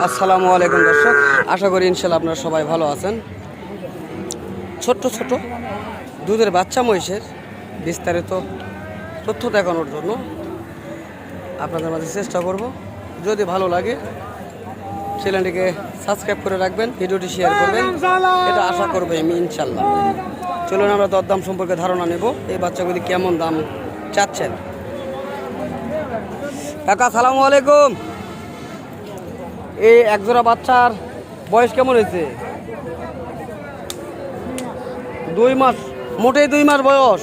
আসসালামু আলাইকুম দর্শক, আশা করি ইনশাল্লাহ আপনারা সবাই ভালো আছেন। ছোট্ট ছোট দুধের বাচ্চা মহিষের বিস্তারিত তথ্য দেখানোর জন্য আপনাদের মাঝে চেষ্টা করব। যদি ভালো লাগে চ্যানেলটিকে সাবস্ক্রাইব করে রাখবেন, ভিডিওটি শেয়ার করবেন, এটা আশা করবো আমি ইনশাল্লাহ। চলুন আমরা দরদাম সম্পর্কে ধারণা নেব, এই বাচ্চাগুলি কেমন দাম চাচ্ছেন। কাকা সালামু আলাইকুম। এই একজোড়া বাচ্চার বয়স কেমন হয়েছে? 2 মাস, মোটেই 2 মাস বয়স।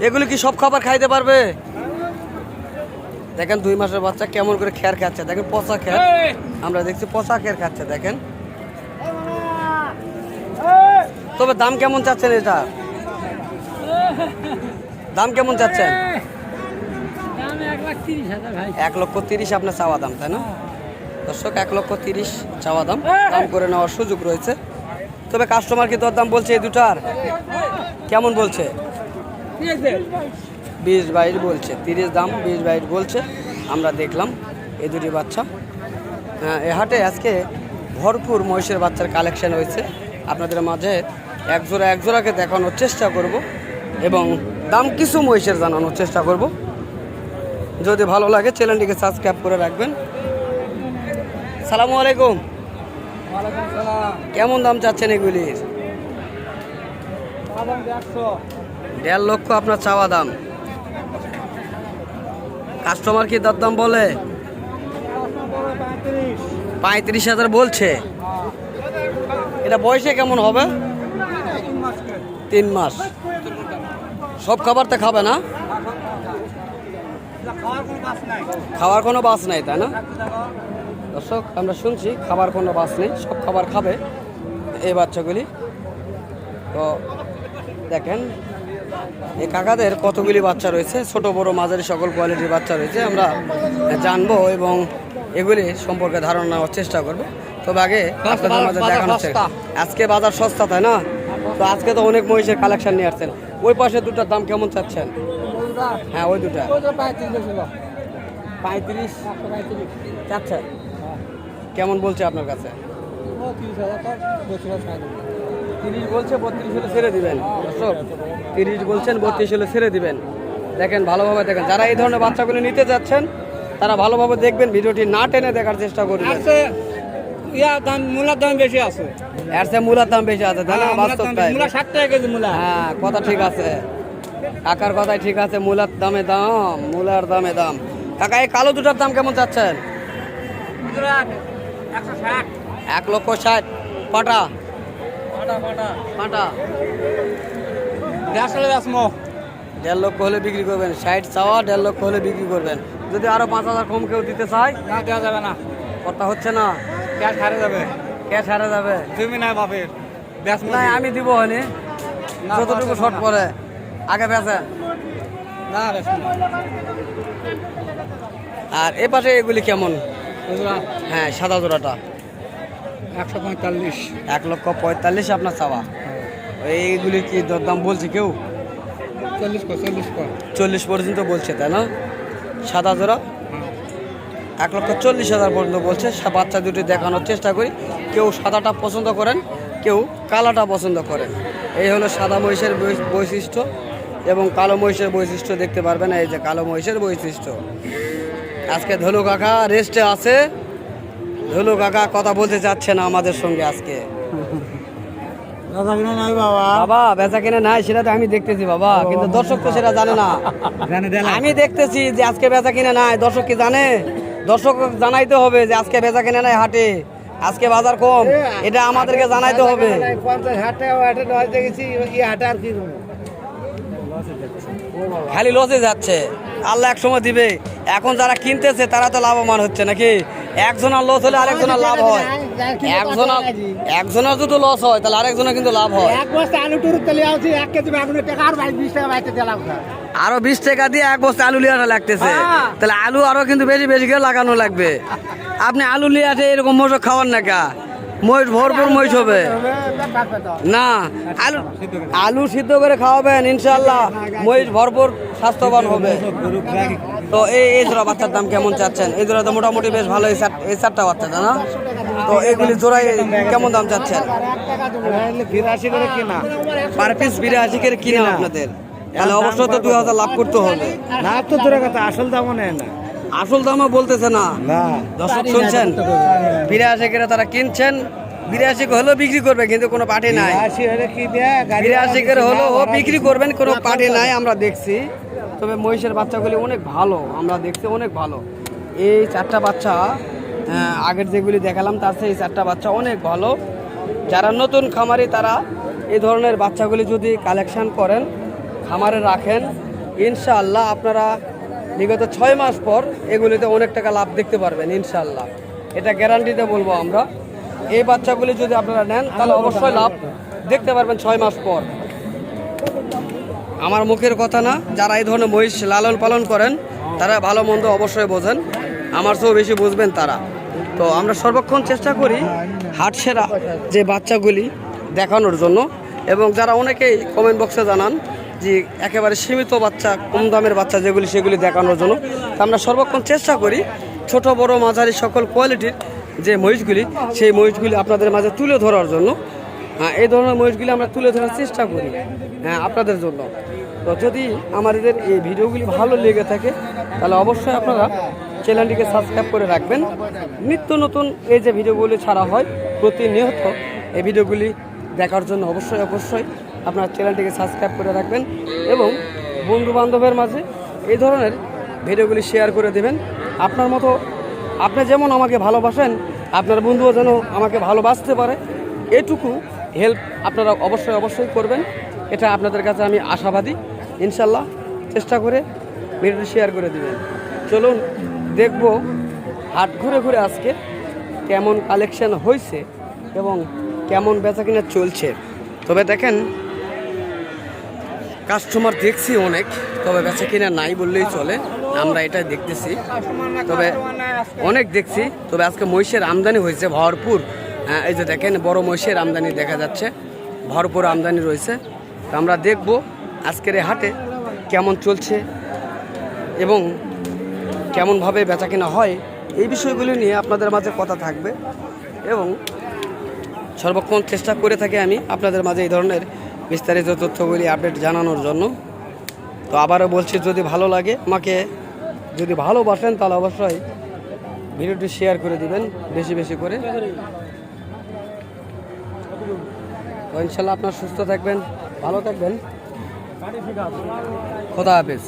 এগুলি কি সব খাবার খাইতে পারবে? দেখেন 2 মাসের বাচ্চা কেমন করে খেয়ার খাচ্ছে, দেখেন পচা খেয়ার, আমরা দেখছি পচা খেয়ার খাচ্ছে। দেখেন তবে দাম কেমন চাচ্ছেন? এটা দাম কেমন চাচ্ছেন? 1,30,000 আপনার চাওয়া দাম, তাই না দর্শক? 1,30,000 চাওয়া দাম, দাম করে নেওয়ার সুযোগ রয়েছে। তবে কাস্টমার কি দর দাম বলছে এই দুটার? কেমন বলছে? 20-22 বলছে, 30 দাম 20-22 বলছে। আমরা দেখলাম এই দুটি বাচ্চা। এ হাটে আজকে ভরপুর মহিষের বাচ্চার কালেকশন হয়েছে। আপনাদের মাঝে এক জোড়াকে দেখানোর চেষ্টা করব এবং দাম কিছু মহিষের জানানোর চেষ্টা করব। যদি ভালো লাগে চ্যানেলটিকে সাবস্ক্রাইব করে রাখবেন। সালামু আলাইকুম। কেমন দাম চাচ্ছেন এগুলির? 1.5 লক্ষ আপনার চাওয়া দাম। কাস্টমার কি দরদাম বলে? 35,000 বলছে। এটা বয়সে কেমন হবে? 3 মাস। সব খাবার তো খাবে না? খাওয়ার কোনো বাস নাই, তাই না দর্শক? আমরা শুনছি খাবার কোনো বাস নেই, সব খাবার খাবে এই বাচ্চাগুলি। তো দেখেন এই কাকাদের কতগুলি বাচ্চা রয়েছে, ছোট বড় মাঝারি সকল কোয়ালিটির বাচ্চা রয়েছে। আমরা জানবো এবং এগুলি সম্পর্কে ধারণা নেওয়ার চেষ্টা করব। তবে আগে আপনাদের মাঝে দেখানো হচ্ছে আজকে বাজার সস্তা, তাই না? তো আজকে তো অনেক মহিষের কালেকশন নিয়ে আসছেন। ওই পাশে দুটার দাম কেমন চাচ্ছেন? হ্যাঁ ওই দুটা 35 চাচ্ছেন। কেমন বলছে আপনার কাছে? 30 বলছে, 32 হলে ছেড়ে দিবেন দর্শক। 30 বলছেন, 32 হলে ছেড়ে দিবেন। দেখেন ভালোভাবে দেখেন, যারা এই ধরনের বাচ্চাগুলো নিতে যাচ্ছেন তারা ভালোভাবে দেখবেন, ভিডিওটি না টেনে দেখার চেষ্টা করবেন। মূলার দাম বেশি আছে, এর চেয়ে মূলার দাম বেশি আছে, তাই না? বাস্তব তাই। 60 টাকা কেজি মূলা। হ্যাঁ কথা ঠিক আছে, কাকার কথাই ঠিক আছে। মূলার দামে দাম, মূলার দামে দাম। কাকা এই কালো দুটার দাম কেমন চাচ্ছেন? 1,60,000। কটা? পাটা 1.5 লক্ষ হলে বিক্রি করবেন। 60 চাওয়া, 1.5 লক্ষ হলে বিক্রি করবেন। যদি আরো 5,000 কম কেউ দিতে চায়? না, দেওয়া যাবে না। কথা হচ্ছে না, ক্যাশ হারে যাবে। ক্যাশ হারে যাবে। তুমি না বাপের না আমি দিব হলে যতটুকু শর্ট পরে আগে বেচেন না। আর এ পাশে এগুলি কেমন? হ্যাঁ সাদা জোড়াটা 145। 1,45,000 আপনার চাওয়া। এইগুলি কি দরদাম বলছে কেউ? 40 পর্যন্ত বলছে, তাই না? সাদা জোড়া 1,40,000 পর্যন্ত বলছে। বাচ্চা দুটি দেখানোর চেষ্টা করি। কেউ সাদাটা পছন্দ করেন, কেউ কালোটা পছন্দ করেন। এই হলো সাদা মহিষের বৈশিষ্ট্য এবং কালো মহিষের বৈশিষ্ট্য দেখতে পারবেন। এই যে কালো মহিষের বৈশিষ্ট্য। আজকে ধলু কাকা রেস্টে আছে। ধলু কাকা কথা বলতে চাচ্ছে না আমাদের সঙ্গে আজকে। বাবা বেচা কিনা নাই সেটা তো আমি দেখতেছি বাবা, কিন্তু দর্শক তো সেটা জানে না। আমি দেখতেছি যে আজকে বেচা কিনা নাই। দর্শক কি জানে? দর্শক জানাইতে হবে যে আজকে বেচা কিনা নাই, হাটে আজকে বাজার কম, এটা আমাদেরকে জানাইতে হবে। খালি লসে যাচ্ছে, আল্লাহ এক সময় দিবে। এখন যারা কিনতেছে তারা তো লাভবান হচ্ছে নাকি? একজনের লস হলে আরেকজনের লাভ হয়। একজনের যদি লস হয় তাহলে আরেকজনের কিন্তু লাভ হয়। আরো 20 টাকা দিয়ে 1 বস্তা আলু লিয়াটা লাগতেছে, তাহলে আলু আরো কিন্তু বেশি বেশি করে লাগানো লাগবে। আপনি আলু লিয়াতে এরকম মজা খাওয়ান না কা? মহিষ ভরপুর মহিষ হবে না, আলু আলু সিদ্ধ করে খাওয়াবেন ইনশাল্লাহ, মহিষ ভরপুর স্বাস্থ্যবান হবে। তো এই জোড়া বাচ্চার দাম কেমন চাচ্ছেন? এই জোড়া তো মোটামুটি বেশ ভালো, এই চারটা বাচ্চা না? তো এগুলি জোড়ায় কেমন দাম চাচ্ছেন? 82 করে কিনা, পার পিস 82 করে কিনা আপনাদের, তাহলে অবশ্যই তো 2000 লাভ করতে হবে। না তো তোর কথা আসল দামও নেয় না, আসল দামও বলতেছে না। না দর্শক শুনছেন, 82 করে তারা কিনছেন, 82 হলেও বিক্রি করবে, কিন্তু কোনো পার্টি নাই। 82 হলে কি দেয়া, 82 করে হলেও ও বিক্রি করবেন, কোনো পার্টি নাই আমরা দেখছি। তবে মহিষের বাচ্চাগুলি অনেক ভালো, আমরা দেখছি অনেক ভালো। এই চারটা বাচ্চা আগের যেগুলি দেখালাম তার চেয়ে এই চারটা বাচ্চা অনেক ভালো। যারা নতুন খামারি তারা এই ধরনের বাচ্চাগুলি যদি কালেকশন করেন, খামারে রাখেন, ইনশাআল্লাহ আপনারা বিগত 6 মাস পর এগুলিতে অনেক টাকা লাভ দেখতে পারবেন ইনশাআল্লাহ, এটা গ্যারান্টিতে বলবো আমরা। এই বাচ্চাগুলি যদি আপনারা নেন তাহলে অবশ্যই লাভ দেখতে পারবেন 6 মাস পর। আমার মুখের কথা না, যারা এই ধরনের মহিষ লালন পালন করেন তারা ভালো মন্দ অবশ্যই বোঝেন, আমার চেয়েও বেশি বুঝবেন তারা। তো আমরা সর্বক্ষণ চেষ্টা করি হাট সেরা যে বাচ্চাগুলি দেখানোর জন্য, এবং যারা অনেকেই কমেন্ট বক্সে জানান যে একেবারে সীমিত বাচ্চা, কম দামের বাচ্চা যেগুলি সেগুলি দেখানোর জন্য। তো আমরা সর্বক্ষণ চেষ্টা করি ছোট বড় মাঝারি সকল কোয়ালিটির যে মহিষগুলি, সেই মহিষগুলি আপনাদের মাঝে তুলে ধরার জন্য। এই ধরনের মহিষগুলি আমরা তুলে ধরার চেষ্টা করি আপনাদের জন্য। তো যদি আমাদের এই ভিডিওগুলি ভালো লেগে থাকে তাহলে অবশ্যই আপনারা চ্যানেলটিকে সাবস্ক্রাইব করে রাখবেন। নিত্য নতুন এই যে ভিডিওগুলি ছাড়া হয় প্রতিনিয়ত, এই ভিডিওগুলি দেখার জন্য অবশ্যই আপনার চ্যানেলটিকে সাবস্ক্রাইব করে রাখবেন, এবং বন্ধু বান্ধবের মাঝে এই ধরনের ভিডিওগুলি শেয়ার করে দেবেন। আপনার মতো আপনি যেমন আমাকে ভালোবাসেন, আপনার বন্ধুও যেন আমাকে ভালোবাসতে পারে, এটুকু হেল্প আপনারা অবশ্যই করবেন, এটা আপনাদের কাছে আমি আশাবাদী। ইনশাল্লাহ চেষ্টা করে ভিডিওটি শেয়ার করে দিবেন। চলুন দেখব হাট ঘুরে ঘুরে আজকে কেমন কালেকশন হয়েছে এবং কেমন বেচাকেনা চলছে। তবে দেখেন, কাস্টমার দেখছি অনেক, তবে বেচা কিনা নাই বললেই চলে, আমরা এটাই দেখতেছি। তবে অনেক দেখছি, তবে আজকে মহিষের আমদানি হয়েছে ভরপুর। এই যে দেখেন বড় মহিষের আমদানি দেখা যাচ্ছে, ভরপুর আমদানি রয়েছে। তো আমরা দেখব আজকের এই হাটে কেমন চলছে এবং কেমনভাবে বেচা কিনা হয়, এই বিষয়গুলি নিয়ে আপনাদের মাঝে কথা থাকবে, এবং সর্বক্ষণ চেষ্টা করে থাকি আমি আপনাদের মাঝে এই ধরনের বিস্তারিত তথ্যগুলি আপডেট জানানোর জন্য। তো আবারও বলছি, যদি ভালো লাগে, আমাকে যদি ভালোবাসেন তাহলে অবশ্যই ভিডিওটি শেয়ার করে দিবেন বেশি বেশি করে। তো ইনশাল্লাহ আপনার সুস্থ থাকবেন, ভালো থাকবেন, খোদা হাফেজ।